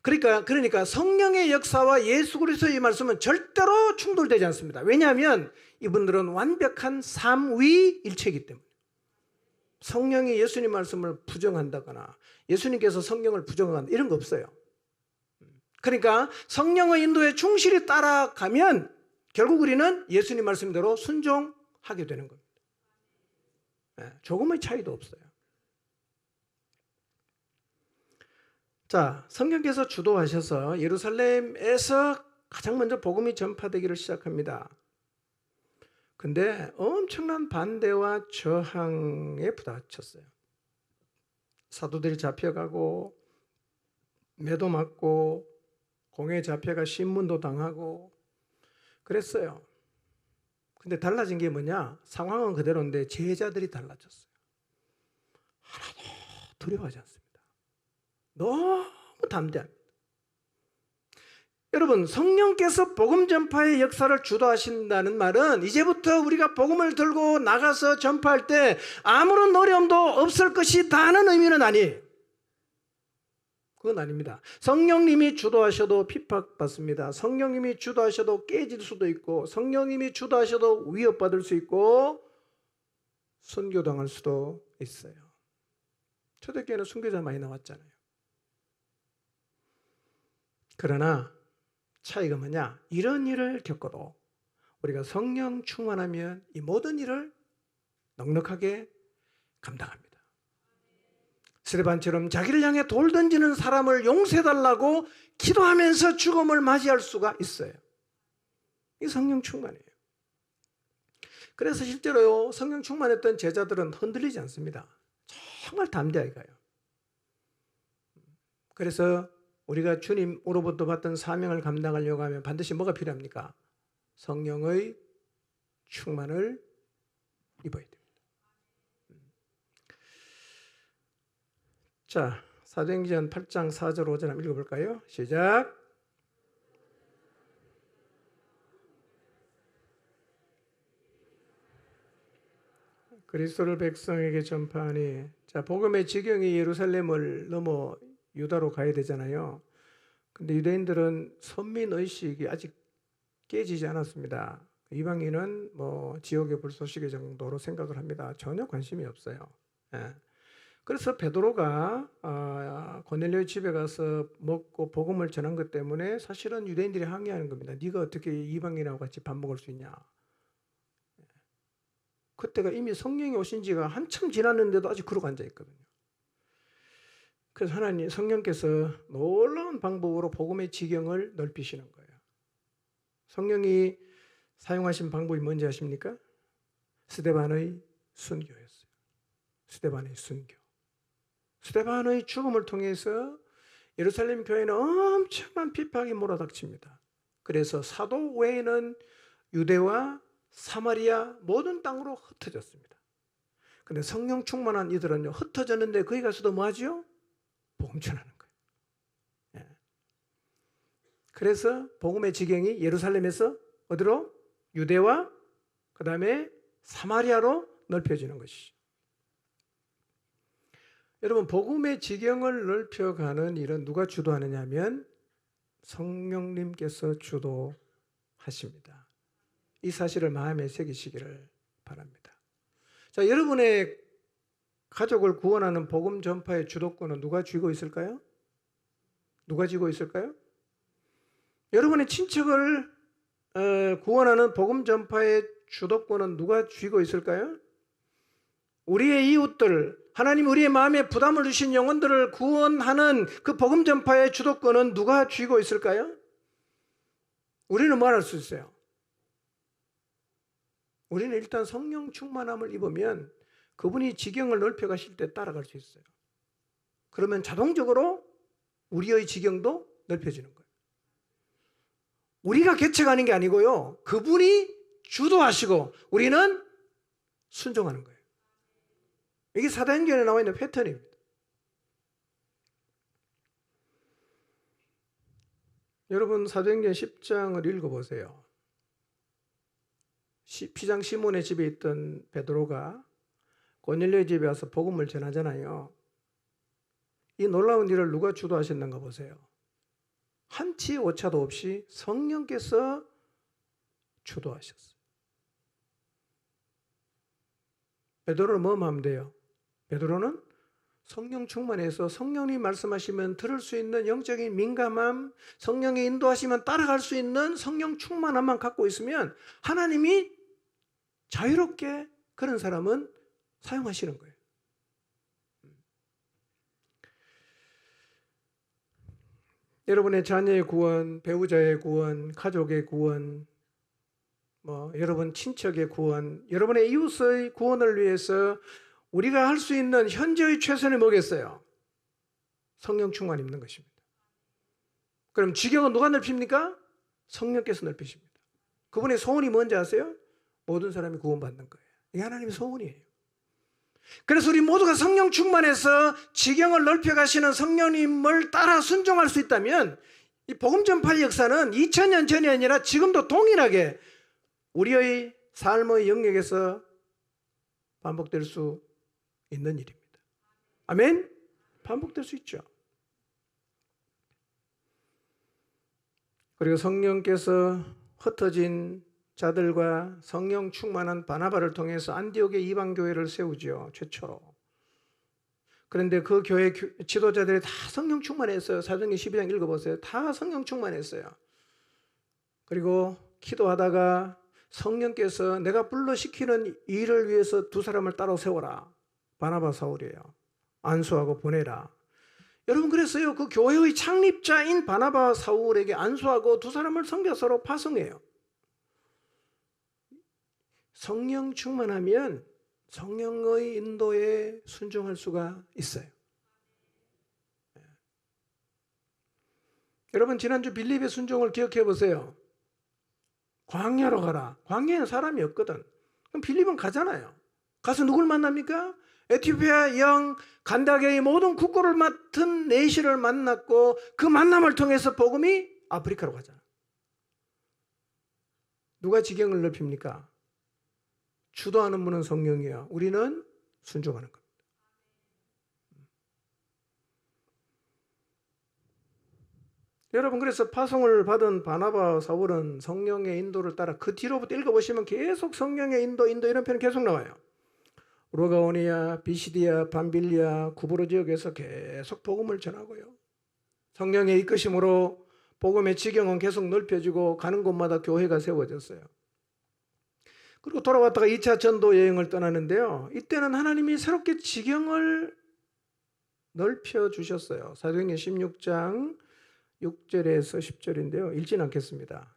그러니까 성령의 역사와 예수 그리스도의 말씀은 절대로 충돌되지 않습니다. 왜냐하면 이분들은 완벽한 삼위일체이기 때문에. 성령이 예수님 말씀을 부정한다거나 예수님께서 성령을 부정한다 이런 거 없어요. 그러니까 성령의 인도에 충실히 따라가면 결국 우리는 예수님 말씀대로 순종하게 되는 겁니다. 조금의 차이도 없어요. 자, 성령께서 주도하셔서 예루살렘에서 가장 먼저 복음이 전파되기를 시작합니다. 근데 엄청난 반대와 저항에 부딪혔어요. 사도들이 잡혀가고 매도 맞고 공회에 잡혀가 신문도 당하고 그랬어요. 근데 달라진 게 뭐냐? 상황은 그대로인데 제자들이 달라졌어요. 하나도 두려워하지 않습니다. 너무 담대합니다. 여러분, 성령께서 복음 전파의 역사를 주도하신다는 말은 이제부터 우리가 복음을 들고 나가서 전파할 때 아무런 어려움도 없을 것이다는 의미는 아니에요. 그건 아닙니다. 성령님이 주도하셔도 핍박받습니다. 성령님이 주도하셔도 깨질 수도 있고, 성령님이 주도하셔도 위협받을 수 있고 순교당할 수도 있어요. 초대교회는 순교자 많이 나왔잖아요. 그러나 차이가 뭐냐? 이런 일을 겪어도 우리가 성령 충만하면 이 모든 일을 넉넉하게 감당합니다. 스데반처럼 자기를 향해 돌 던지는 사람을 용서해달라고 기도하면서 죽음을 맞이할 수가 있어요. 이게 성령 충만이에요. 그래서 실제로요, 성령 충만했던 제자들은 흔들리지 않습니다. 정말 담대하게 가요. 그래서 우리가 주님으로부터 받던 사명을 감당하려고 하면 반드시 뭐가 필요합니까? 성령의 충만을 입어야 됩니다. 자, 사도행전 8장 4절 5절 한번 읽어볼까요? 시작. 그리스도를 백성에게 전파하니. 자, 복음의 지경이 예루살렘을 넘어 유다로 가야 되잖아요. 근데 유대인들은 선민의식이 아직 깨지지 않았습니다. 이방인은 뭐 지옥의 불쏘시개 정도로 생각을 합니다. 전혀 관심이 없어요. 그래서 베드로가 고넬료의 집에 가서 먹고 복음을 전한 것 때문에 사실은 유대인들이 항의하는 겁니다. 네가 어떻게 이방인하고 같이 밥 먹을 수 있냐. 그때가 이미 성령이 오신 지가 한참 지났는데도 아직 그러고 앉아있거든요. 그래서 하나님, 성령께서 놀라운 방법으로 복음의 지경을 넓히시는 거예요. 성령이 사용하신 방법이 뭔지 아십니까? 스데반의 순교였어요. 스데반의 순교. 스데반의 죽음을 통해서 예루살렘 교회는 엄청난 비판이 몰아닥칩니다. 그래서 사도 외에는 유대와 사마리아 모든 땅으로 흩어졌습니다. 근데 성령 충만한 이들은요, 흩어졌는데 거기 가서도 뭐 하지요? 복음 전하는 거예요. 예. 그래서 복음의 지경이 예루살렘에서 어디로? 유대와 그 다음에 사마리아로 넓혀지는 것이죠. 여러분, 복음의 지경을 넓혀가는 일은 누가 주도하느냐 하면 성령님께서 주도하십니다. 이 사실을 마음에 새기시기를 바랍니다. 자, 여러분의 가족을 구원하는 복음 전파의 주도권은 누가 쥐고 있을까요? 누가 쥐고 있을까요? 여러분의 친척을 구원하는 복음 전파의 주도권은 누가 쥐고 있을까요? 우리의 이웃들, 하나님 우리의 마음에 부담을 주신 영혼들을 구원하는 그 복음 전파의 주도권은 누가 쥐고 있을까요? 우리는 뭐 할 수 있어요? 우리는 일단 성령 충만함을 입으면 그분이 지경을 넓혀 가실 때 따라갈 수 있어요. 그러면 자동적으로 우리의 지경도 넓혀지는 거예요. 우리가 개척하는 게 아니고요, 그분이 주도하시고 우리는 순종하는 거예요. 이게 사도행전에 나와 있는 패턴입니다. 여러분, 사도행전 10장을 읽어보세요. 피장 시몬의 집에 있던 베드로가 고넬료의 집에 와서 복음을 전하잖아요. 이 놀라운 일을 누가 주도하셨는가 보세요. 한치 오차도 없이 성령께서 주도하셨어요. 베드로는 뭐 하면 돼요? 베드로는 성령 충만해서 성령님 말씀하시면 들을 수 있는 영적인 민감함, 성령의 인도하시면 따라갈 수 있는 성령 충만함만 갖고 있으면 하나님이 자유롭게 그런 사람은 사용하시는 거예요. 여러분의 자녀의 구원, 배우자의 구원, 가족의 구원, 여러분 친척의 구원, 여러분의 이웃의 구원을 위해서 우리가 할 수 있는 현재의 최선이 뭐겠어요? 성령 충만 입는 것입니다. 그럼 지경은 누가 넓힙니까? 성령께서 넓히십니다. 그분의 소원이 뭔지 아세요? 모든 사람이 구원받는 거예요. 이게 하나님의 소원이에요. 그래서 우리 모두가 성령 충만해서 지경을 넓혀가시는 성령님을 따라 순종할 수 있다면 이 복음 전파의 역사는 2000년 전이 아니라 지금도 동일하게 우리의 삶의 영역에서 반복될 수 있는 일입니다. 아멘? 반복될 수 있죠. 그리고 성령께서 흩어진 자들과 성령 충만한 바나바를 통해서 안디옥의 이방교회를 세우죠. 최초로. 그런데 그 교회 지도자들이 다 성령 충만했어요. 사도행전 12장 읽어보세요. 다 성령 충만했어요. 그리고 기도하다가 성령께서 내가 불러시키는 일을 위해서 두 사람을 따로 세워라. 바나바 사울이에요. 안수하고 보내라. 여러분, 그랬어요. 그 교회의 창립자인 바나바 사울에게 안수하고 두 사람을 섬겨서로 파송해요. 성령 충만하면 성령의 인도에 순종할 수가 있어요. 여러분, 지난주 빌립의 순종을 기억해 보세요. 광야로 가라. 광야에는 사람이 없거든. 그럼 빌립은 가잖아요. 가서 누굴 만납니까? 에티오피아 영 간다게의 모든 국고를 맡은 내시를 만났고 그 만남을 통해서 복음이 아프리카로 가잖아. 누가 지경을 넓힙니까? 주도하는 분은 성령이야. 우리는 순종하는 겁니다. 여러분, 그래서 파송을 받은 바나바 사울은 성령의 인도를 따라 그 뒤로부터 읽어보시면 계속 성령의 인도 이런 표현이 계속 나와요. 루가오니아, 비시디아, 밤빌리아, 구브로 지역에서 계속 복음을 전하고요. 성령의 이끄심으로 복음의 지경은 계속 넓혀지고 가는 곳마다 교회가 세워졌어요. 그리고 돌아왔다가 2차 전도 여행을 떠나는데요. 이때는 하나님이 새롭게 지경을 넓혀주셨어요. 사도행전 16장 6절에서 10절인데요. 읽지는 않겠습니다.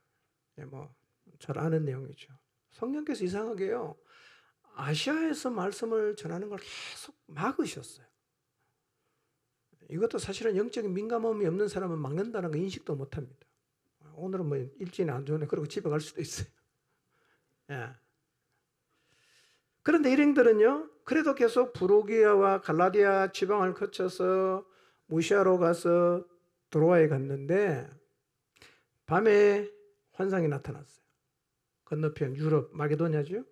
잘 아는 내용이죠. 성령께서 이상하게요, 아시아에서 말씀을 전하는 걸 계속 막으셨어요. 이것도 사실은 영적인 민감함이 없는 사람은 막는다는 거 인식도 못합니다. 오늘은 일진이 안 좋네. 그러고 집에 갈 수도 있어요. 예. 그런데 일행들은요, 그래도 계속 부르기아와 갈라디아 지방을 거쳐서 무시아로 가서 드로아에 갔는데 밤에 환상이 나타났어요. 건너편 유럽 마게도냐죠.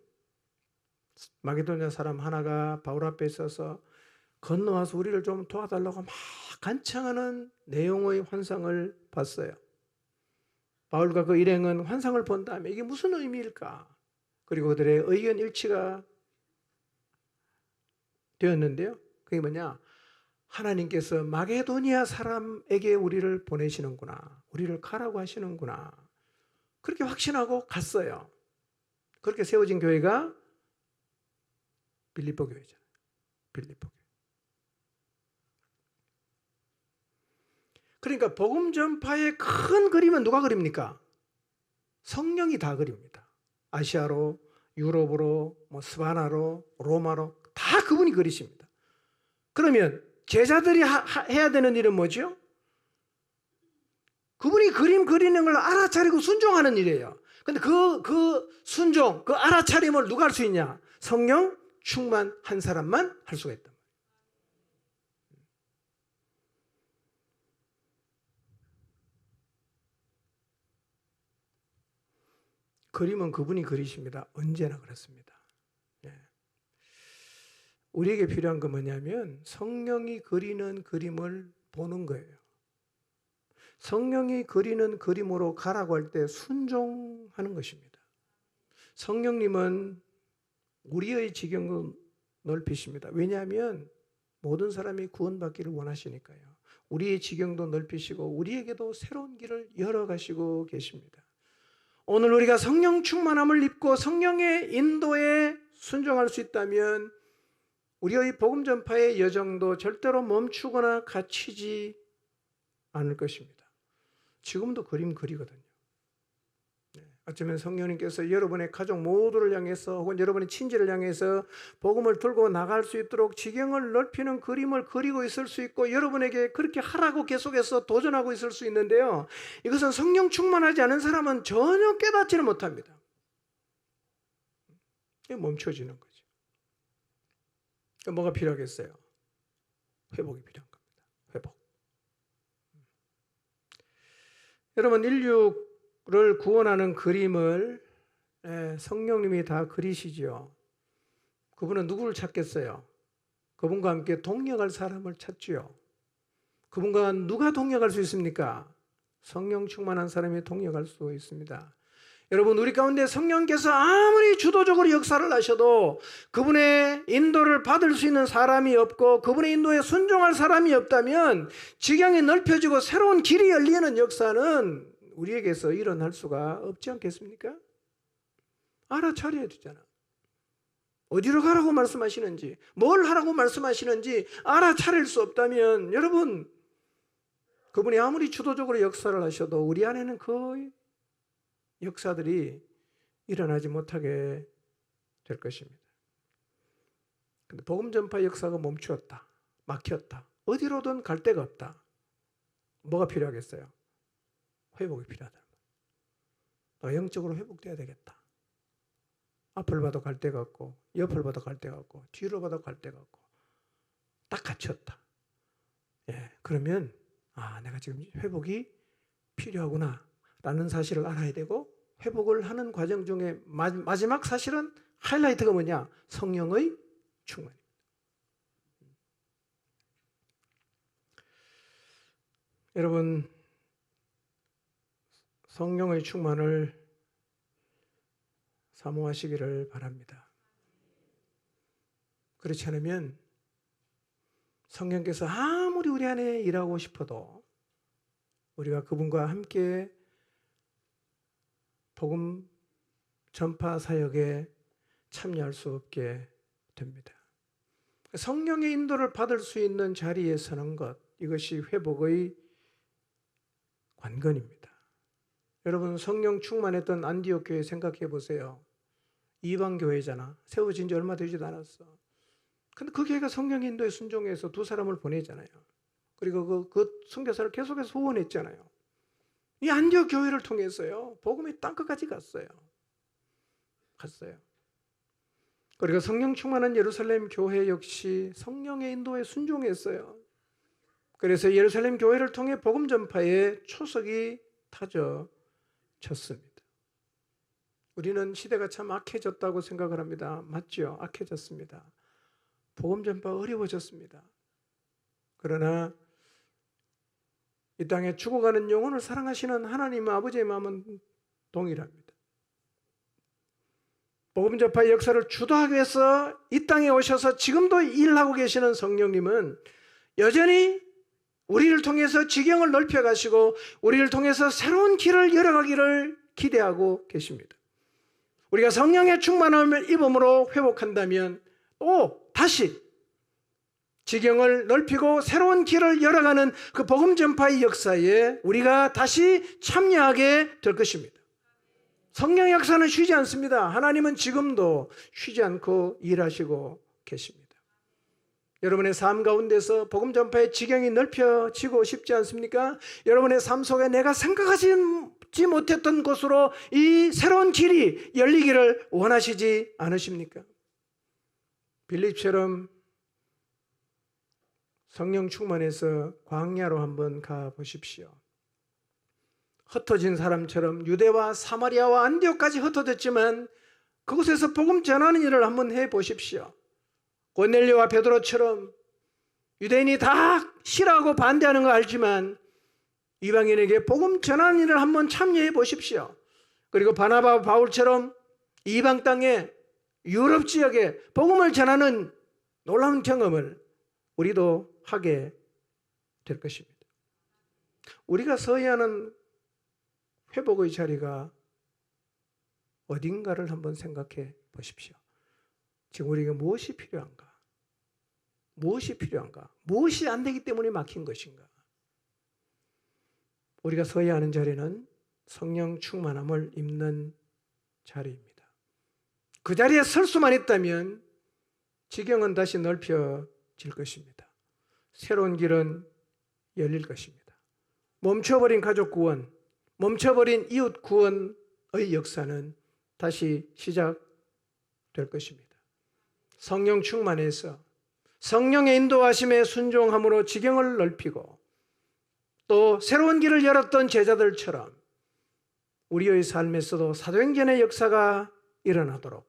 마게도냐 사람 하나가 바울 앞에 있어서 건너와서 우리를 좀 도와달라고 막 간청하는 내용의 환상을 봤어요. 바울과 그 일행은 환상을 본 다음에 이게 무슨 의미일까? 그리고 그들의 의견 일치가 되었는데요. 그게 뭐냐? 하나님께서 마게도니아 사람에게 우리를 보내시는구나. 우리를 가라고 하시는구나. 그렇게 확신하고 갔어요. 그렇게 세워진 교회가 빌립보 교회잖아요. 빌립보 교회. 그러니까 복음 전파의 큰 그림은 누가 그립니까? 성령이 다 그립니다. 아시아로, 유럽으로, 스바나로, 로마로 다 그분이 그리십니다. 그러면 제자들이 해야 되는 일은 뭐죠? 그분이 그림 그리는 걸 알아차리고 순종하는 일이에요. 근데 그 순종, 그 알아차림을 누가 할 수 있냐? 성령 충만한 사람만 할 수가 있다. 그림은 그분이 그리십니다. 언제나 그렇습니다. 네. 우리에게 필요한 건 뭐냐면 성령이 그리는 그림을 보는 거예요. 성령이 그리는 그림으로 가라고 할 때 순종하는 것입니다. 성령님은 우리의 지경도 넓히십니다. 왜냐하면 모든 사람이 구원받기를 원하시니까요. 우리의 지경도 넓히시고 우리에게도 새로운 길을 열어가시고 계십니다. 오늘 우리가 성령 충만함을 입고 성령의 인도에 순종할 수 있다면 우리의 복음 전파의 여정도 절대로 멈추거나 갇히지 않을 것입니다. 지금도 그림 그리거든요. 어쩌면 성령님께서 여러분의 가족 모두를 향해서 혹은 여러분의 친지를 향해서 복음을 들고 나갈 수 있도록 지경을 넓히는 그림을 그리고 있을 수 있고 여러분에게 그렇게 하라고 계속해서 도전하고 있을 수 있는데요. 이것은 성령 충만하지 않은 사람은 전혀 깨닫지를 못합니다. 멈춰지는 거죠. 뭐가 필요하겠어요? 회복이 필요한 겁니다. 회복. 여러분 인류를 구원하는 그림을 성령님이 다 그리시지요. 그분은 누구를 찾겠어요? 그분과 함께 동역할 사람을 찾지요. 그분과 누가 동역할 수 있습니까? 성령 충만한 사람이 동역할 수 있습니다. 여러분 우리 가운데 성령께서 아무리 주도적으로 역사를 하셔도 그분의 인도를 받을 수 있는 사람이 없고 그분의 인도에 순종할 사람이 없다면 지경이 넓혀지고 새로운 길이 열리는 역사는 우리에게서 일어날 수가 없지 않겠습니까? 알아차려야 되잖아. 어디로 가라고 말씀하시는지 뭘 하라고 말씀하시는지 알아차릴 수 없다면 여러분 그분이 아무리 주도적으로 역사를 하셔도 우리 안에는 그 역사들이 일어나지 못하게 될 것입니다. 근데 복음 전파 역사가 멈추었다. 막혔다. 어디로든 갈 데가 없다. 뭐가 필요하겠어요? 회복이 필요하다. 영적으로 회복돼야 되겠다. 앞을 봐도 갈 데가 없고 옆을 봐도 갈 데가 없고 뒤로 봐도 갈 데가 없고 딱 갇혔다. 그러면 내가 지금 회복이 필요하구나 라는 사실을 알아야 되고 회복을 하는 과정 중에 마지막 사실은 하이라이트가 뭐냐? 성령의 충만입니다. 여러분 성령의 충만을 사모하시기를 바랍니다. 그렇지 않으면 성령께서 아무리 우리 안에 일하고 싶어도 우리가 그분과 함께 복음 전파 사역에 참여할 수 없게 됩니다. 성령의 인도를 받을 수 있는 자리에 서는 것, 이것이 회복의 관건입니다. 여러분 성령 충만했던 안디옥 교회 생각해 보세요. 이방 교회잖아. 세워진 지 얼마 되지도 않았어. 근데 그 교회가 성령 인도에 순종해서 두 사람을 보내잖아요. 그리고 그 선교사를 계속해서 후원했잖아요. 이 안디옥 교회를 통해서요. 복음이 땅끝까지 갔어요. 그리고 성령 충만한 예루살렘 교회 역시 성령의 인도에 순종했어요. 그래서 예루살렘 교회를 통해 복음 전파에 초석이 타져졌습니다. 우리는 시대가 참 악해졌다고 생각을 합니다. 맞죠? 악해졌습니다. 복음 전파 어려워졌습니다. 그러나 이 땅에 죽어가는 영혼을 사랑하시는 하나님 아버지의 마음은 동일합니다. 복음 전파의 역사를 주도하기 위해서 이 땅에 오셔서 지금도 일하고 계시는 성령님은 여전히 우리를 통해서 지경을 넓혀가시고 우리를 통해서 새로운 길을 열어가기를 기대하고 계십니다. 우리가 성령의 충만함을 입음으로 회복한다면 또 다시 지경을 넓히고 새로운 길을 열어가는 그 복음 전파의 역사에 우리가 다시 참여하게 될 것입니다. 성령의 역사는 쉬지 않습니다. 하나님은 지금도 쉬지 않고 일하시고 계십니다. 여러분의 삶 가운데서 복음 전파의 지경이 넓혀지고 싶지 않습니까? 여러분의 삶 속에 내가 생각하지 못했던 곳으로 이 새로운 길이 열리기를 원하시지 않으십니까? 빌립처럼 성령 충만해서 광야로 한번 가보십시오. 흩어진 사람처럼 유대와 사마리아와 안디옥까지 흩어졌지만 그곳에서 복음 전하는 일을 한번 해보십시오. 고넬료와 베드로처럼 유대인이 다 싫어하고 반대하는 거 알지만 이방인에게 복음 전하는 일을 한번 참여해 보십시오. 그리고 바나바와 바울처럼 이방 땅에 유럽 지역에 복음을 전하는 놀라운 경험을 우리도 하게 될 것입니다. 우리가 서야 하는 회복의 자리가 어딘가를 한번 생각해 보십시오. 지금 우리에게 무엇이 필요한가? 무엇이 필요한가? 무엇이 안 되기 때문에 막힌 것인가? 우리가 서야 하는 자리는 성령 충만함을 입는 자리입니다. 그 자리에 설 수만 있다면 지경은 다시 넓혀질 것입니다. 새로운 길은 열릴 것입니다. 멈춰버린 가족 구원, 멈춰버린 이웃 구원의 역사는 다시 시작될 것입니다. 성령 충만해서 성령의 인도하심에 순종함으로 지경을 넓히고 또 새로운 길을 열었던 제자들처럼 우리의 삶에서도 사도행전의 역사가 일어나도록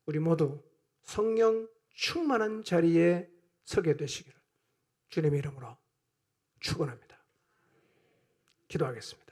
우리 모두 성령 충만한 자리에 서게 되시기를 주님의 이름으로 축원합니다. 기도하겠습니다.